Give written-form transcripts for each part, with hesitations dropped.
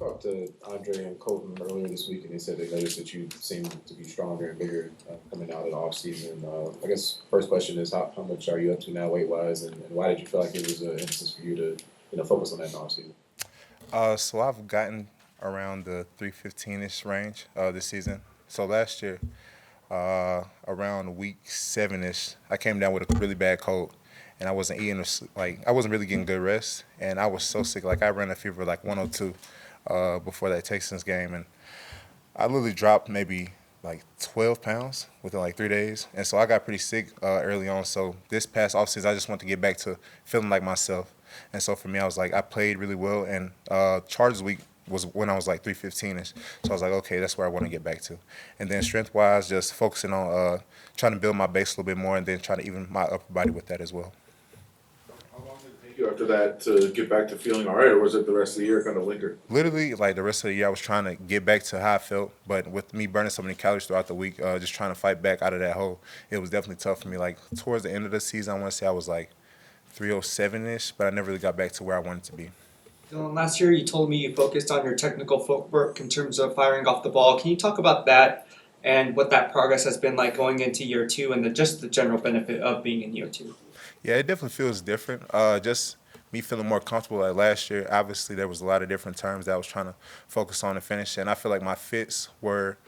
talked to Andre and Colton earlier this week, and they said they noticed that you seem to be stronger and bigger coming out of the off season. I guess first question is how much are you up to now weight wise, and why did you feel like it was an emphasis for you to focus on that in the off season? So I've gotten around the 315-ish range this season. So last year, around week 7-ish, I came down with a really bad cold, and I wasn't eating like I wasn't really getting good rest, and I was so sick. Like I ran a fever like 102 before that Texans game, and I literally dropped maybe like 12 pounds within like 3 days, and so I got pretty sick early on. So this past offseason, I just want to get back to feeling like myself. And so for me, I was like, I played really well, and Chargers week was when I was like 315ish. So I was like, okay, that's where I want to get back to. And then strength wise, just focusing on trying to build my base a little bit more, and then trying to even my upper body with that as well. How long did it take you after that to get back to feeling all right, or was it the rest of the year kind of lingered? Literally, like the rest of the year, I was trying to get back to how I felt, but with me burning so many calories throughout the week, just trying to fight back out of that hole, it was definitely tough for me. Like towards the end of the season, I want to say I was like 307-ish, but I never really got back to where I wanted to be. Dylan, last year you told me you focused on your technical footwork in terms of firing off the ball. Can you talk about that and what that progress has been like going into year two and just the general benefit of being in year two? Yeah, it definitely feels different. Just me feeling more comfortable. Like last year, obviously there was a lot of different terms that I was trying to focus on and finish, and I feel like my fits were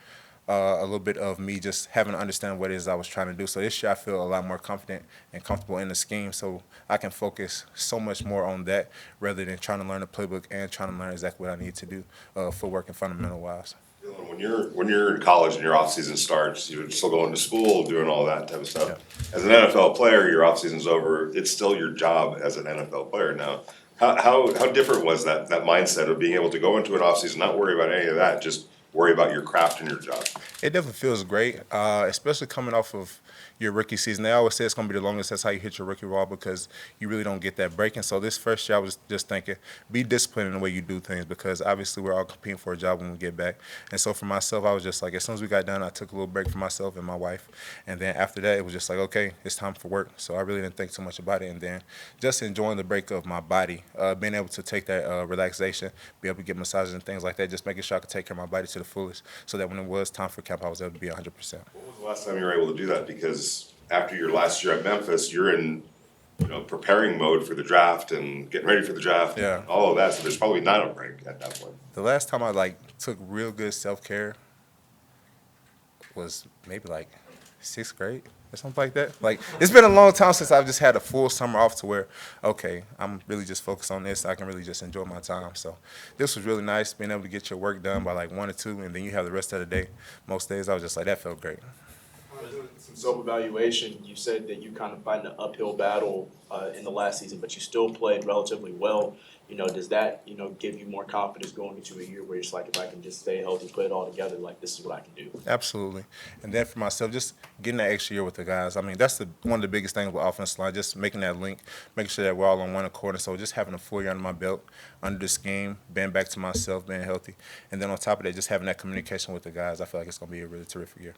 a little bit of me just having to understand what it is I was trying to do. So this year I feel a lot more confident and comfortable in the scheme, so I can focus so much more on that rather than trying to learn the playbook and trying to learn exactly what I need to do footwork and fundamental wise. Dylan, when you're in college and your off season starts, you're still going to school, doing all that type of stuff. Yeah. As an NFL player, your off season's over. It's still your job as an NFL player now. How different was that mindset of being able to go into an off season, not worry about any of that, just worry about your craft and your job? It definitely feels great, especially coming off of your rookie season. They always say it's going to be the longest. That's how you hit your rookie wall because you really don't get that break. And so this first year, I was just thinking, be disciplined in the way you do things because obviously we're all competing for a job when we get back. And so for myself, I was just like, as soon as we got done, I took a little break for myself and my wife. And then after that, it was just like, okay, it's time for work. So I really didn't think too much about it. And then just enjoying the break of my body, being able to take that relaxation, be able to get massages and things like that, just making sure I could take care of my body to the fullest so that when it was time for camp, I was able to be 100%. What was the last time you were able to do that? Because after your last year at Memphis, you're in preparing mode for the draft and getting ready for the draft Yeah. and all of that. So there's probably not a break at that point. The last time I took real good self-care was maybe like sixth grade or something like that. Like it's been a long time since I've just had a full summer off to where, okay, I'm really just focused on this. I can really just enjoy my time. So this was really nice being able to get your work done by like 1 or 2, and then you have the rest of the day. Most days I was just like, that felt great. Doing some self-evaluation, you said that you kind of fight an uphill battle in the last season, but you still played relatively well. Does that, give you more confidence going into a year where it's like, if I can just stay healthy, put it all together, like this is what I can do? Absolutely. And then for myself, just getting that extra year with the guys. I mean, that's one of the biggest things with offensive line, just making that link, making sure that we're all on one accord. And so just having a full year under my belt, under the scheme, being back to myself, being healthy. And then on top of that, just having that communication with the guys, I feel like it's going to be a really terrific year.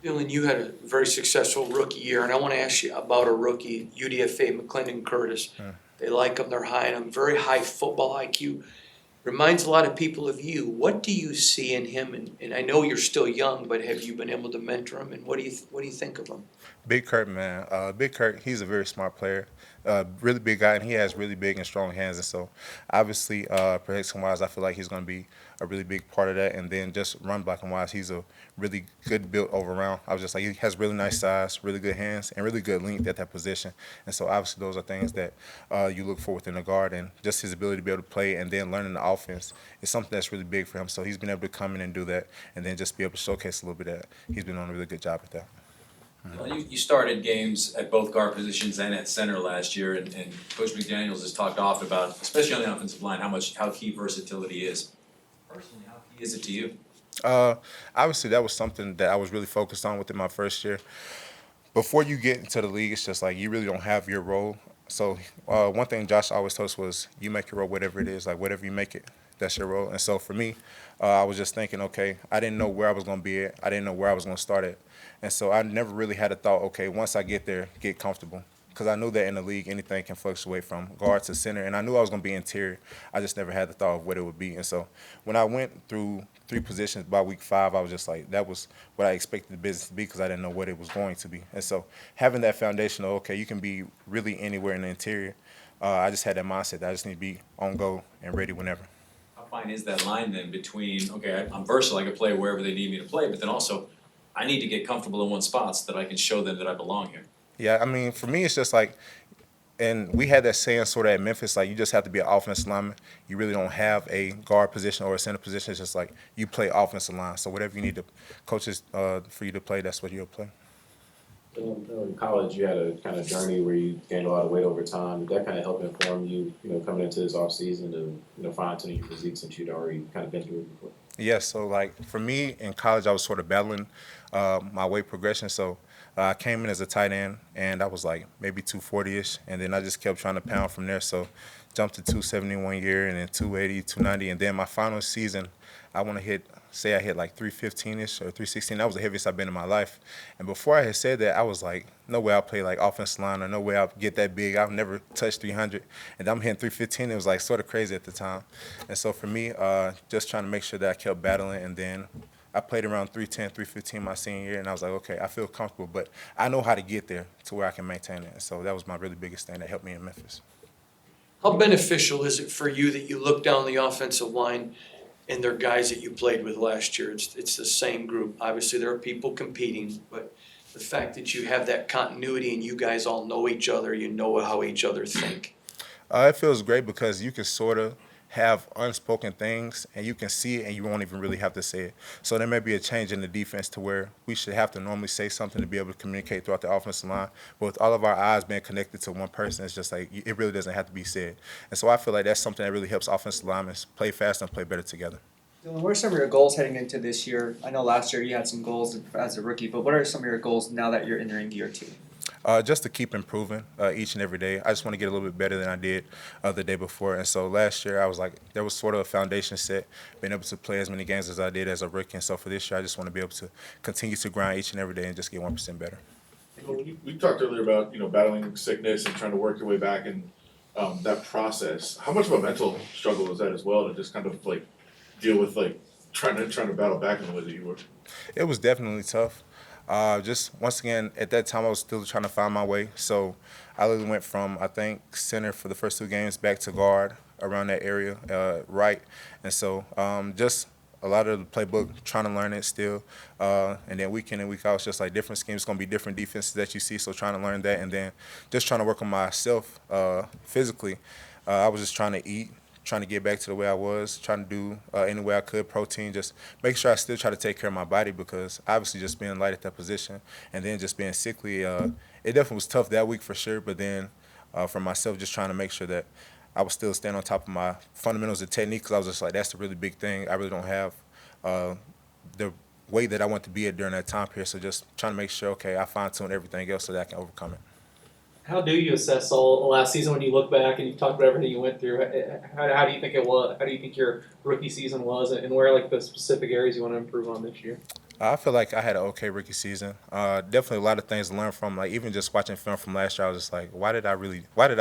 Dylan, you had a very successful rookie year, and I want to ask you about a rookie, UDFA, McClendon Curtis. They like him, they're high on him, very high football IQ. Reminds a lot of people of you. What do you see in him? And I know you're still young, but have you been able to mentor him? And what do you think of him? Big Kurt, man. Big Kurt, he's a very smart player. Really big guy, and he has really big and strong hands. And so, obviously, protection-wise, I feel like he's going to be a really big part of that. And then just run blocking-wise, he's a really good built over around. I was just like, he has really nice size, really good hands, and really good length at that position. And so, obviously, those are things that you look for within the guard. And just his ability to be able to play and then learning the offense is something that's really big for him. So he's been able to come in and do that and then just be able to showcase a little bit of that. He's been doing a really good job at that. Well, you started games at both guard positions and at center last year, and Coach McDaniels has talked often about, especially on the offensive line, how key versatility is. Personally, how key is it to you? Obviously, that was something that I was really focused on within my first year. Before you get into the league, it's just like you really don't have your role. So one thing Josh always told us was you make your role whatever it is, like whatever you make it, that's your role. And so for me, I was just thinking, okay, I didn't know where I was going to be at. I didn't know where I was going to start at. And so I never really had a thought, okay, once I get there, get comfortable. because I knew that in the league anything can fluctuate from guard to center, and I knew I was going to be interior. I just never had the thought of what it would be. And so when I went through 3 positions by week 5, I was just like, that was what I expected the business to be because I didn't know what it was going to be. And so having that foundation of, okay, you can be really anywhere in the interior, I just had that mindset that I just need to be on go and ready whenever. How fine is that line then between, okay, I'm versatile, I can play wherever they need me to play, but then also I need to get comfortable in one spot so that I can show them that I belong here. Yeah, I mean, for me, it's just like, and we had that saying sort of at Memphis, like you just have to be an offensive lineman. You really don't have a guard position or a center position. It's just like you play offensive line. So whatever you need the coaches for you to play, that's what you'll play. In college, you had a kind of journey where you gained a lot of weight over time. Did that kind of help inform you, coming into this offseason to fine-tuning your physique since you'd already kind of been through it before? Yeah, so like for me in college, I was sort of battling my weight progression. So I came in as a tight end, and I was like maybe 240-ish, and then I just kept trying to pound from there. So jumped to 270 one year, and then 280, 290, and then my final season, I want to hit like 315-ish or 316. That was the heaviest I've been in my life. And before I had said that, I was like, no way I'll play like offensive line, or no way I'll get that big. I've never touched 300, and I'm hitting 315. It was like sort of crazy at the time. And so for me, just trying to make sure that I kept battling, and then I played around 310, 315 my senior year, and I was like, okay, I feel comfortable, but I know how to get there to where I can maintain it. And so that was my really biggest thing that helped me in Memphis. How beneficial is it for you that you look down the offensive line and they're guys that you played with last year? It's the same group. Obviously, there are people competing, but the fact that you have that continuity and you guys all know each other, you know how each other think. It feels great because you can sort of have unspoken things, and you can see it, and you won't even really have to say it. So there may be a change in the defense to where we should have to normally say something to be able to communicate throughout the offensive line. But with all of our eyes being connected to one person, it's just like it really doesn't have to be said. And so I feel like that's something that really helps offensive linemen play faster and play better together. Dylan, what are some of your goals heading into this year? I know last year you had some goals as a rookie, but what are some of your goals now that you're entering year 2? Just to keep improving each and every day. I just want to get a little bit better than I did the day before. And so last year I was like, there was sort of a foundation set, being able to play as many games as I did as a rookie. And so for this year, I just want to be able to continue to grind each and every day and just get 1% better. We talked earlier about, battling sickness and trying to work your way back and that process. How much of a mental struggle was that as well to just kind of like deal with like trying to battle back in the way that you were? It was definitely tough. Just once again, at that time, I was still trying to find my way. So I literally went from, I think, center for the first 2 games back to guard around that area, right. And so just a lot of the playbook, trying to learn it still. And then week in and week out, it's just like different schemes. It's going to be different defenses that you see. So trying to learn that, and then just trying to work on myself physically. I was just trying to eat, trying to get back to the way I was, trying to do any way I could, protein, just make sure I still try to take care of my body, because obviously just being light at that position and then just being sickly, it definitely was tough that week for sure. But then for myself, just trying to make sure that I was still staying on top of my fundamentals and technique, because I was just like, that's the really big thing. I really don't have the weight that I want to be at during that time period. So just trying to make sure, okay, I fine-tune everything else so that I can overcome it. How do you assess all last season when you look back and you talk about everything you went through? How do you think it was? How do you think your rookie season was, and where are like the specific areas you want to improve on this year? I feel like I had an okay rookie season. Definitely a lot of things to learn from. Like even just watching film from last year, I was just like, why did I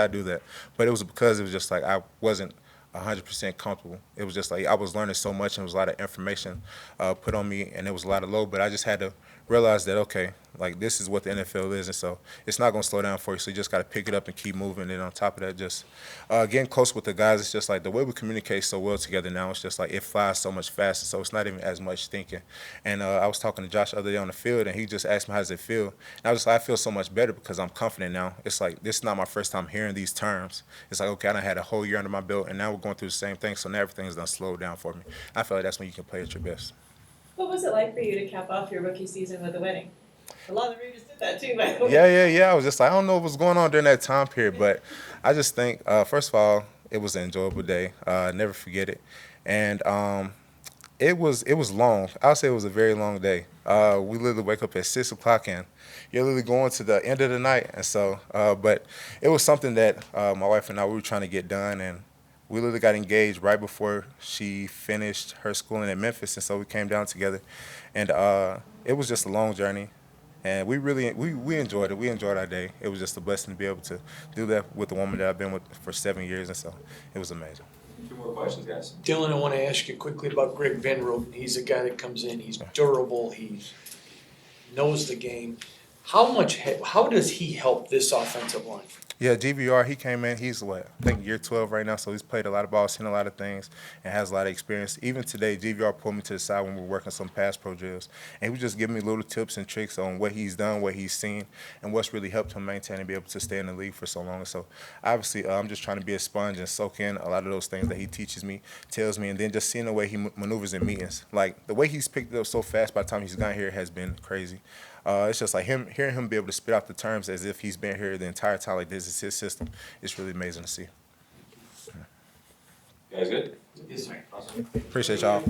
do that? But it was because it was just like I wasn't 100% comfortable. It was just like I was learning so much, and it was a lot of information put on me, and it was a lot of load. But I just had to realize that, okay, like this is what the NFL is, and so it's not going to slow down for you. So you just got to pick it up and keep moving. And on top of that, just getting close with the guys. It's just like the way we communicate so well together now. It's just like it flies so much faster. So it's not even as much thinking. And I was talking to Josh the other day on the field, and he just asked me, how does it feel? And I was just like, I feel so much better because I'm confident now. It's like this is not my first time hearing these terms. It's like, okay, I done had a whole year under my belt, and now we're going through the same thing. So now everything's done slowed down for me. I feel like that's when you can play at your best. What was it like for you to cap off your rookie season with a wedding? A lot of the Raiders did that too, by the way. Yeah. I was just like, I don't know what was going on during that time period, but I just think, first of all, it was an enjoyable day. Never forget it. And it was long. I'll say it was a very long day. We literally wake up at 6 o'clock, and you're literally going to the end of the night. And so, but it was something that my wife and I, we were trying to get done, and we literally got engaged right before she finished her schooling in Memphis, and so we came down together. And it was just a long journey. And we enjoyed it. We enjoyed our day. It was just a blessing to be able to do that with the woman that I've been with for 7 years, and so it was amazing. Two more questions, guys. Dylan, I wanna ask you quickly about Greg Van Roten. He's a guy that comes in, he's durable, he knows the game. How does he help this offensive line? Yeah, GVR, he came in, he's what, I think year 12 right now, so he's played a lot of ball, seen a lot of things, and has a lot of experience. Even today, GVR pulled me to the side when we were working some pass pro drills, and he was just giving me little tips and tricks on what he's done, what he's seen, and what's really helped him maintain and be able to stay in the league for so long. And so, obviously, I'm just trying to be a sponge and soak in a lot of those things that he teaches me, tells me, and then just seeing the way he maneuvers in meetings. Like, the way he's picked it up so fast by the time he's gotten here has been crazy. It's just like hearing him be able to spit out the terms as if he's been here the entire time, like this is his system. It's really amazing to see. Guys good? Yes, sir. Awesome. Appreciate y'all.